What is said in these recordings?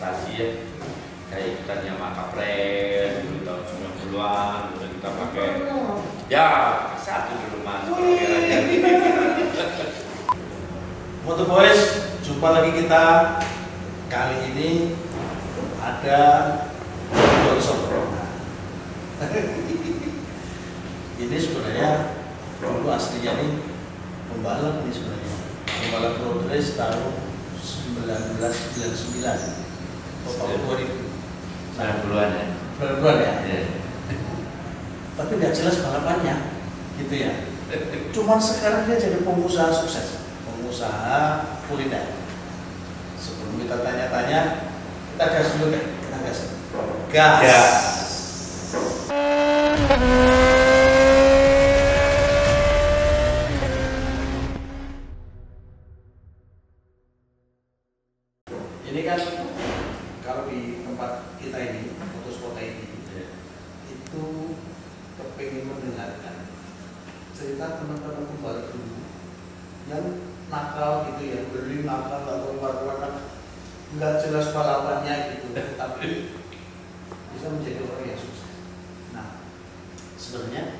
prestasi ya, kayak ikutan Yamaha Capres dulu tahun 90-an, udah kita pakai ya satu dulu mas. Moto Boys, jumpa lagi kita. Kali ini ada Johnson. Ini sebenarnya dulu aslinya nih pembalap nih sebenarnya. Pembalap road race tahun 1999 atau tahun 2000. 90-an ya. 90-an ya. Yeah. Tapi nggak jelas balapannya, gitu ya. Cuman sekarang dia jadi pengusaha sukses, pengusaha kuliner. Sebelum kita tanya-tanya, kita gas dulu deh, kita gas. Gas. Ini kan kalau di tempat kita ini, Motorsport ini, itu kepingin mendengarkan cerita teman-teman pembalap dulu yang nakal gitu ya, beli nakal atau keluar-keluar nggak jelas balapannya gitu, tapi bisa menjadi orang yang sukses. Nah, sebenarnya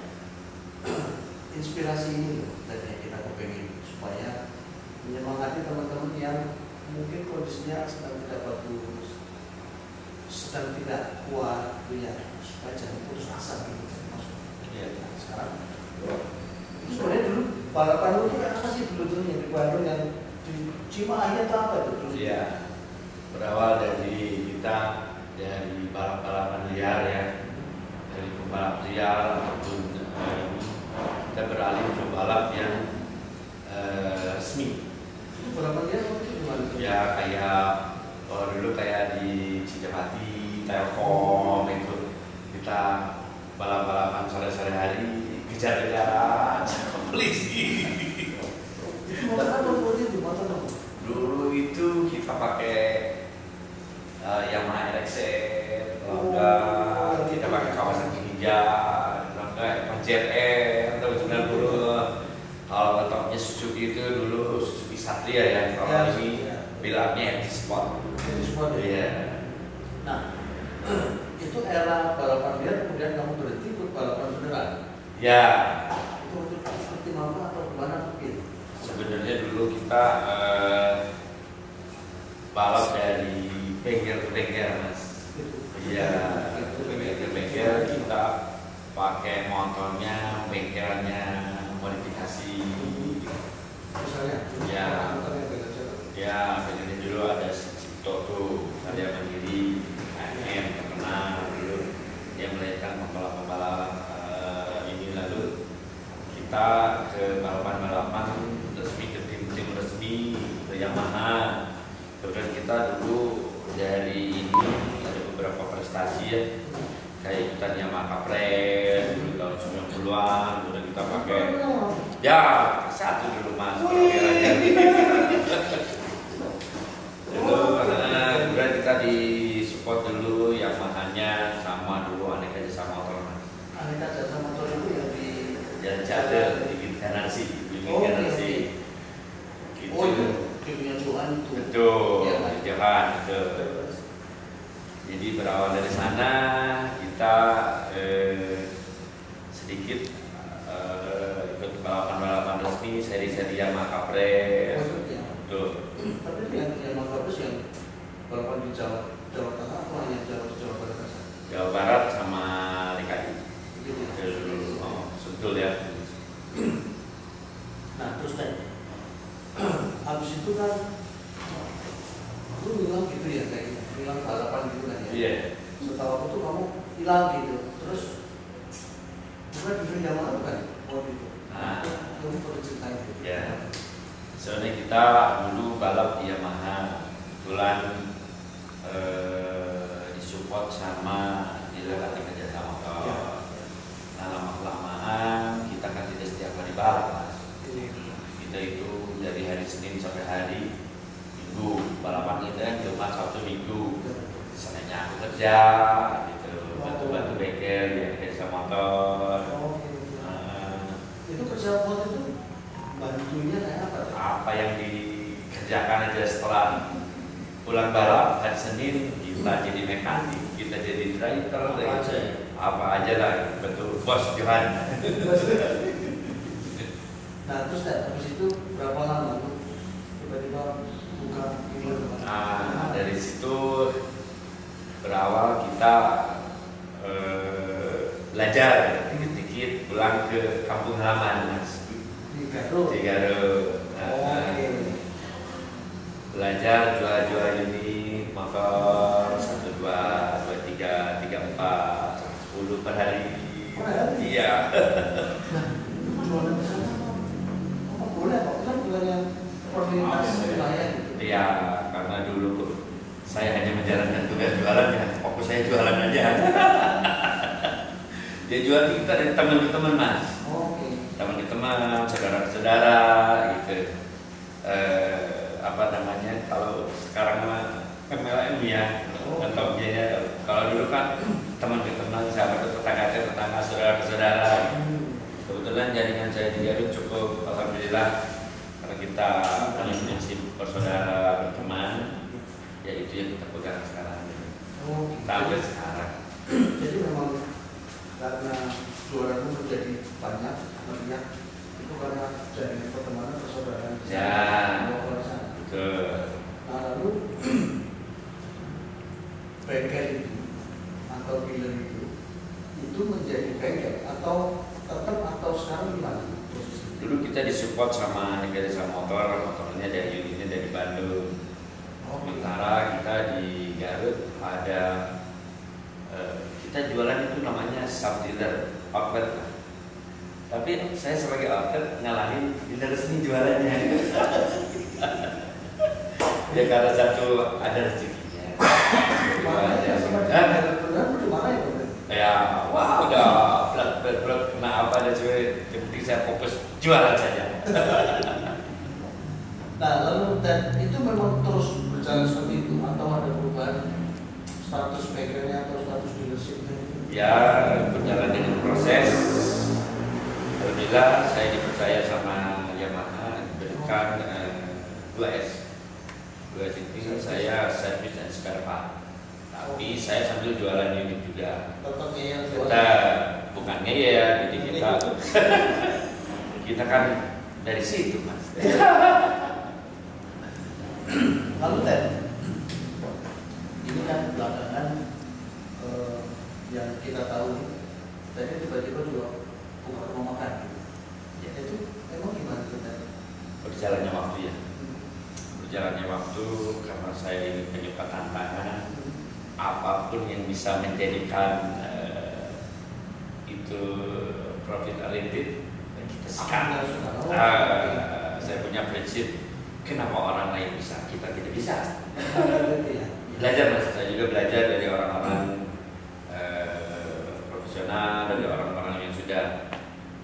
inspirasi ini loh tadinya kita kepingin supaya menyemangati teman-teman yang mungkin kondisinya sedang tidak bagus, sedang tidak kuat, ya supaya jangan putus asa gitu. Maksudnya, nah, sekarang sebenarnya dulu balapan itu kan apa sih dulu tuh yang di Bandung yang di Cimahi atau apa itu dulu? Iya, berawal dari kita dari balap-balapan liar ya, dari pembalap liar ataupun kita beralih ke balap yang resmi. Itu balapan liar apa itu gimana? Ya kayak kalau dulu kayak di Cijapati, Telkom itu kita balap-balapan sore-sore hari, kejar-kejaran sama polisi. Itu motor apa itu motor apa? Dulu itu kita pakai Yamaha RX, kalau enggak kita pakai Kawasaki Ninja, kalau enggak JR tahun 90. Kalau metoknya Suzuki itu dulu Suzuki Satria ya, kalau ini bilangnya MT Sport. Iya. Nah, itu era balapan liar, kemudian kamu berhenti untuk balapan beneran. Ya. Itu untuk seperti apa atau gimana mungkin? Sebenarnya dulu kita balap dari bengkel ke bengkel mas. Iya. Bengkel ke bengkel kita pakai motornya, bengkelnya modifikasi. Misalnya? Ya, bengkelnya dulu ada Cipto tuh, ada yang Mandiri, AM terkenal dulu. Dia melahirkan pembalap-pembalap ini, lalu kita ke balapan-balapan resmi, ke tim-tim resmi, ke Yamaha. Kemudian kita dulu dari ini ada beberapa prestasi ya, kayak ikutan Yamaha Capres dulu tahun 90-an, kemudian kita pakai ya satu dulu mas, kira-kira dulu kemudian kita di support dulu Yamaha-nya sama dulu Aneka Jasa Motor mas. Aneka Jasa Motor itu yang di Jasa di generasi, generasi. Gitu. Oh itu punya Johan itu. Betul, Ya, Johan itu. Jadi berawal dari sana kita sedikit ikut balapan-balapan resmi, seri-seri Yamaha Capres. Betul. Tapi yang Yamaha Capres yang balapan di Jawa Tengah atau hanya Jawa Barat saja? Jawa Barat sama DKI. Gitu. Oh, betul ya. Nah terus kan, habis itu kan, lu bilang gitu ya kayak gitu, bilang balapan gitu kan ya. Iya. Setelah aku tuh kamu hilang gitu, terus bukan di Yamaha kan waktu itu. Nah, kamu perlu ceritain gitu. ya. Soalnya kita dulu balap di Yamaha, kebetulan disupport sama dealer Aneka Jasa Motor. Ya. Nah lama-kelamaan kita kan tidak setiap hari balap mas. Kita itu dari hari Senin sampai hari Minggu, balapan kita kan Jumat, Sabtu, Minggu. Misalnya aku kerja gitu, bantu-bantu bengkel ya, Jasa Motor. Itu kerja buat itu bantunya kayak apa? Apa yang dikerjakan aja setelah pulang balap hari Senin kita jadi mekanik, kita jadi driver, apa aja lah, betul bos Johan. Nah terus habis itu berapa lama tuh tiba-tiba buka dealer? Nah dari situ berawal kita belajar dikit-dikit pulang ke kampung halaman mas. Di Garut. Di Garut. Belajar jual-jual unit motor 1, 2, 2, 3, 3, 4, 10 per hari. Iya. Nah, jualan di sana apa boleh kok? Kan bukannya perlintas wilayah gitu. Iya, karena dulu saya hanya menjalankan tugas jualan ya, fokus saya jualan aja. Dia jual kita dari teman ke teman mas. Teman ke teman, saudara ke saudara, gitu. Apa namanya? Kalau sekarang mah MLM ya, mentoknya ya. Kalau dulu kan teman ke teman, sahabat ke tetangga, saudara ke saudara. Kebetulan jaringan saya di Garut cukup, alhamdulillah, karena kita punya prinsip bersaudara berteman, ya itu yang kita pegang sekarang. Sampai sekarang. Jadi memang karena jualanmu menjadi banyak, itu karena jaringan pertemanan persaudaraan. Ya, betul. Nah lalu bengkel itu atau dealer itu menjadi bengkel atau tetap atau sekarang gimana? Dulu kita disupport sama Negara Desa motornya dari unitnya dari Bandung. Sementara kita di Garut ada kita jualan itu namanya sub dealer outlet. Tapi saya sebagai outlet ngalahin dealer sini jualannya. Ya karena satu ada rezekinya. Ya, wah udah berat kena apa ada cewek. Yang penting saya fokus jualan saja. Nah lalu dan itu memang terus berjalan seperti itu atau ada perubahan status bengkelnya atau status dealershipnya? Ya berjalan dengan proses. Alhamdulillah saya dipercaya sama Yamaha diberikan 2S. 2S itu saya servis dan spare part. Tapi saya sambil jualan unit juga. Kita bukannya ya, jadi kita kan dari situ mas. Lalu Ted, ini kan belakangan yang kita tahu tadi tiba-tiba juga buka rumah makan. Ya itu emang gimana tuh Ted? Berjalannya waktu ya. Berjalannya waktu karena saya ini penyuka tantangan. Apapun yang bisa menjadikan itu profit oriented kita sekarang. Saya punya prinsip kenapa orang lain bisa kita tidak bisa. Belajar mas, saya juga belajar dari orang-orang profesional, dari orang-orang yang sudah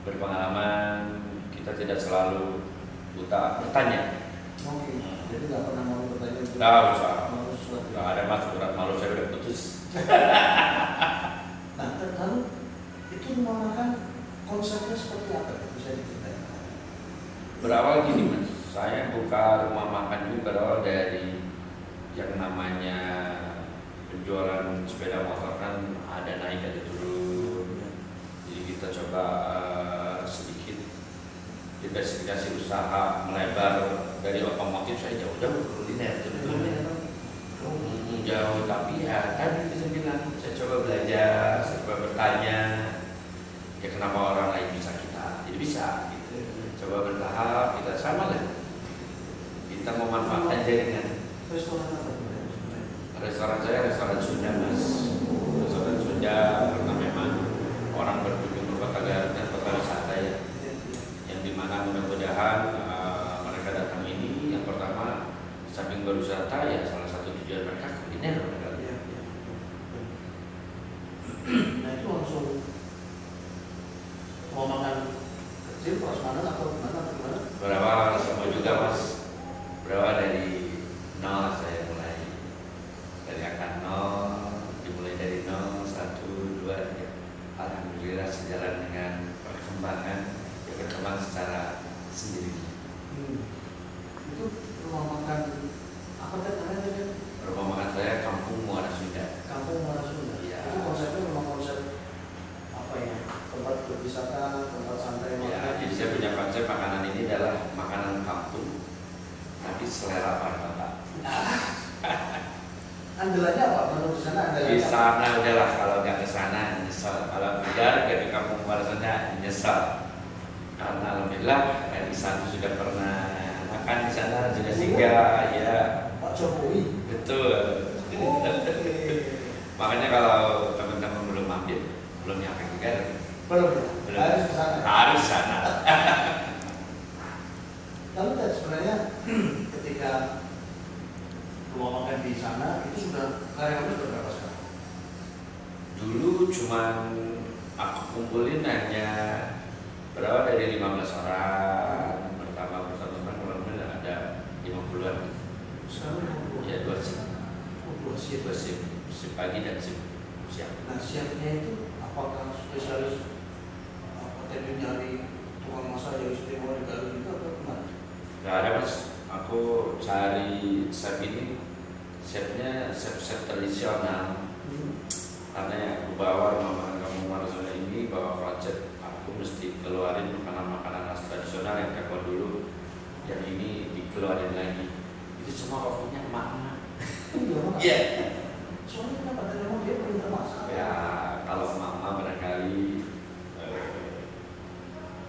berpengalaman. Kita tidak selalu buta bertanya. Jadi nggak pernah mau bertanya. Nggak usah. Nggak ada mas, berat malu saya udah putus. Nah, lalu itu rumah makan konsepnya seperti apa? Bisa diceritain? Berawal gini mas, saya buka rumah makan itu berawal dari yang namanya penjualan sepeda motor kan ada naik ada turun. Jadi kita coba sedikit diversifikasi usaha, melebar dari otomotif saya jauh-jauh ke kuliner. Jauh tapi ya tadi saya bilang saya coba belajar, saya coba bertanya ya kenapa orang lain bisa kita jadi bisa gitu. Coba bertahap kita sama lah kita memanfaatkan jaringan. Restoran saya restoran Sunda mas, restoran Sunda karena memang orang berkunjung ke kota Garut dan kota wisata ya, yang dimana mudah-mudahan mereka datang ini yang pertama samping berwisata ya salah satu tujuan mereka kuliner. Nah itu langsung mau makan kecil prasmanan atau gimana? Berawal semua juga mas, berawal dari nol saya mulai dari angka nol, dimulai dari nol 1, 2, 3. Alhamdulillah sejalan dengan perkembangan ya berkembang secara sendiri. Itu rumah makan apa namanya? Andalannya apa? Menurut di sana Di andalannya apa? sana udahlah, kalau nggak ke sana nyesel, kalau tidak ke kampung Barsanya nyesel. Karena alhamdulillah di sana sudah pernah makan di sana, sudah singgah ya. Pak Jokowi. Betul. Makanya kalau teman-teman belum mampir, belum nyampe negara, Belum. Harus ke sana. harus sana. Lalu kan sebenarnya ketika rumah makan di sana itu sudah karyawannya berapa sekarang? Dulu cuman aku kumpulin hanya berapa dari 15 orang. Pertama bersama teman ada 50-an. Sekarang Ya 2 shift. dua shift. 2 shift, shift pagi dan shift siang. Nah chefnya itu apakah spesialis apa tadi nyari tukang masak yang istimewa di Garut itu atau gimana? Gak ada mas, aku cari chef ini, chefnya chef tradisional. Karena yang aku bawa rumah makan kampung Barsanya ini bawa konsep aku mesti keluarin makanan-makanan khas tradisional yang kakak dulu, yang ini dikeluarin lagi. Itu semua kokinya emak-emak. Iya. Soalnya kenapa tadi memang dia belum termasak? Ya kalau mama barangkali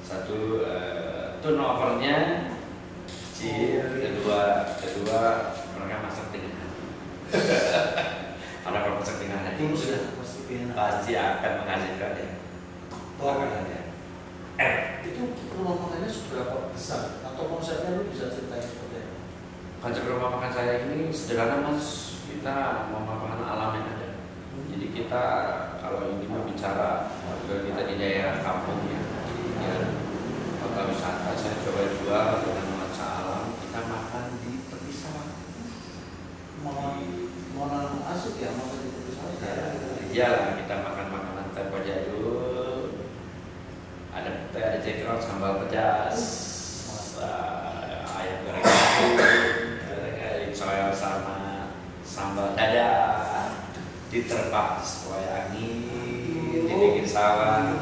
satu turnovernya kecil, kedua mereka masak dengan hati. Karena kalau masak dengan hati Itu sudah pasti enak. pasti akan menghasilkan ya. Itu rumah makannya seberapa besar atau konsepnya lu bisa ceritain seperti apa? Konsep rumah makan saya ini sederhana mas, kita memakan alam yang ada. Jadi kita kalau ini bicara kita di daerah kampung ya, di kota wisata saya coba jual dengan nuansa alam. Kita makan di tepi sawah. Mana asik ya makan di tepi sawah? Iya lah, kita makan makanan tempo jadul. Ada pete, ada cekrot, sambal pedas, ayam goreng soya sama sambal dada, diterpa sesuai angin, dibikin sawah.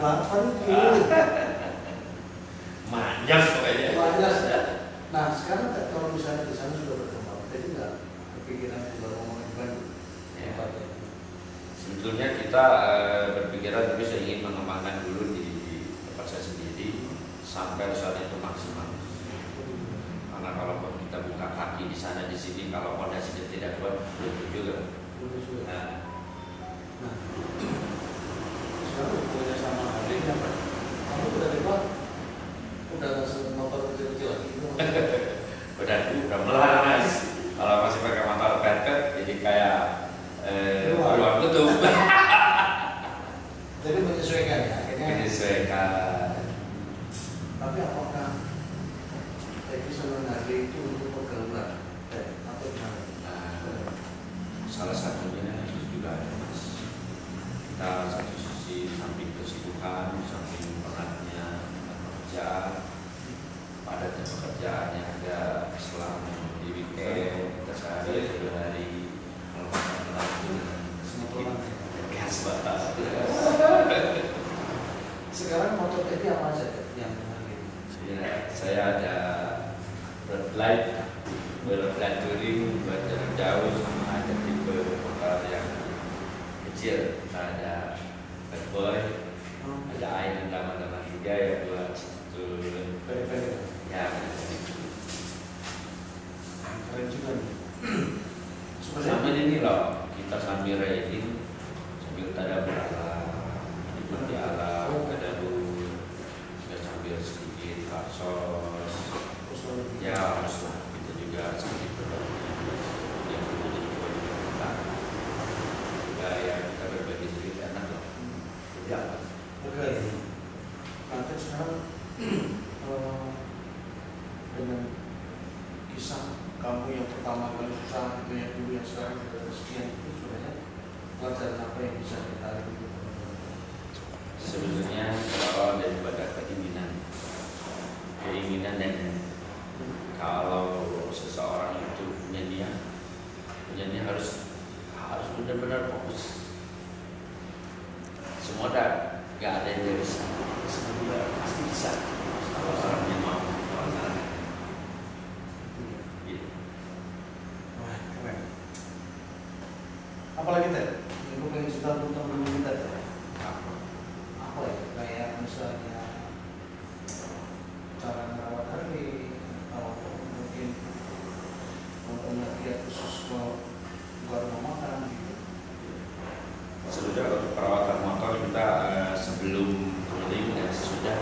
Manjas pokoknya. Manjas. Nah sekarang kalau misalnya di sana sudah berkembang, jadi nggak kepikiran juga ngomongin di Bandung? Ya. Sebetulnya kita berpikiran tapi saya ingin mengembangkan dulu di tempat saya sendiri sampai saat itu maksimal. Karena kalau kita buka kaki di sana di sini, kalau fondasinya tidak kuat, belum juga. Nah, sekarang punya sama adiknya apa? Kamu udah lewat, udah motor kecil-kecil lagi. udah melar mas. Kalau masih pakai motor pepet, jadi kayak baruan betul. Jadi menyesuaikan ya, akhirnya. Menyesuaikan. Tapi apakah Eki sama Nadi itu untuk pergaulan atau gimana? Salah satunya itu juga ada mas. Kita satu sisi samping kesibukan, samping penatnya pekerjaan, padatnya pekerjaan yang ada selama di weekend, kita sehari 2 hari melakukan penampilan sedikit gas batas. Sekarang motor Eki apa saja yang Saya ada road light touring buat jarak jauh, sama ada tipe motor yang kecil. Ada bad boy, ada air dan teman-teman juga ya buat itu ya. keren juga nih. Sambil ini loh, kita sambil riding, sambil tadabbur alam, menikmati alam, tadabbur, juga sambil sedikit kasos. Ya haruslah kita juga sedikit berbagi yang sudah jadi poin kita. Juga ya kita berbagi sedikit enak loh. Ya. Oke. Nanti sekarang dengan kisah kamu yang pertama kali susah itu yang dulu yang sekarang sudah sekian itu sebenarnya pelajaran apa yang bisa kita ambil? Sebenarnya berawal daripada keinginan dan kalau seseorang itu punya niat harus benar-benar fokus. Semua gak ada yang bisa, semua pasti bisa kalau orangnya mau melaksanakan. Wah, keren. Apalagi Ted, yang gue pengen cerita tentang teman-teman kita Ted. Apa ya, kayak misalnya cara merawat hari atau mungkin pengertian khusus buat rumah makan gitu. Sesudah untuk perawatan motor kita sebelum touring dan sesudah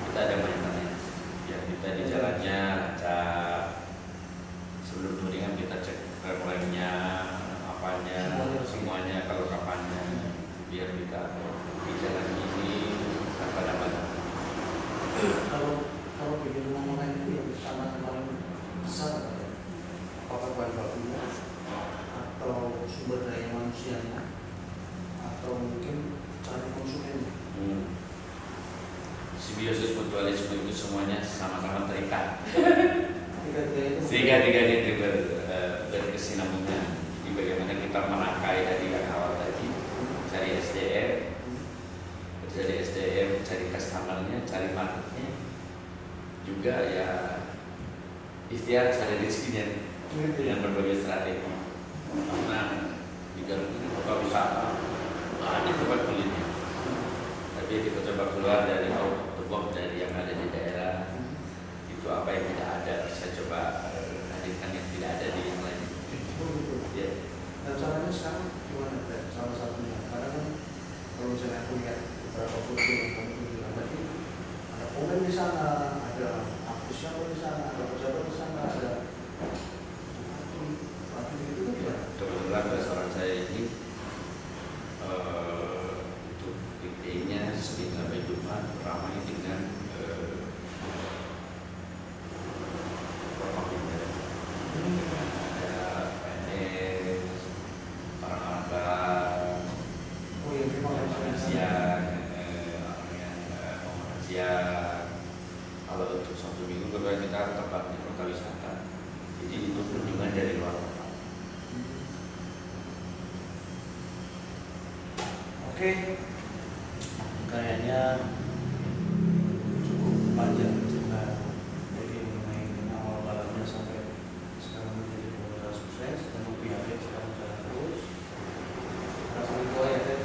kita ada maintenance. Ya kita di jalannya lancar. Sebelum touringan kita cek remnya, apanya, semuanya kelengkapannya, biar kita di jalan ini tanpa ada masalah. Kalau bikin rumah makan itu yang tantangan paling besar apa ya? Apakah bahan bakunya atau sumber daya manusianya atau mungkin cari konsumennya? Simbiosis mutualisme itu semuanya sama-sama terikat. Tiga-tiga itu berkesinambungan. Jadi bagaimana kita merangkai dari yang awal tadi, cari SDM, cari customernya, cari marketnya, juga ya ikhtiar cari rezekinya dengan berbagai strategi. Karena di Garut ini kota wisata banyak tempat kuliner, tapi kita coba keluar dari out of the box dari yang ada di daerah. Itu apa yang tidak ada, saya coba hadirkan yang tidak ada di yang lain. Ya. Dan caranya sekarang gimana? Salah satunya, karena kan kalau misalnya aku lihat beberapa foto yang kamu tunjukkan tadi, ada komen di sana, ada artis siapa di sana, ada pejabat di sana, ada itu kan gimana? Kebetulan restoran saya ini untuk weekday-nya Senin sampai Jumat ramai dengan kalau untuk Sabtu Minggu kebetulan kita tempatnya kota wisata, jadi itu kunjungan dari luar kota. Oke, kayaknya cukup panjang cerita dari mengenai awal balapnya sampai sekarang menjadi pengusaha sukses dan pihaknya sekarang jalan terus. Rasanya doa ya Teh.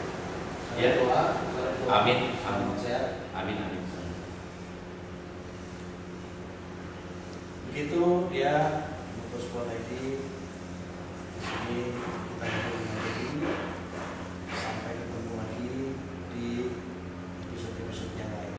Ya. Doa. Amin. Amin. Sehat. Amin. Begitu dia Motorsport ID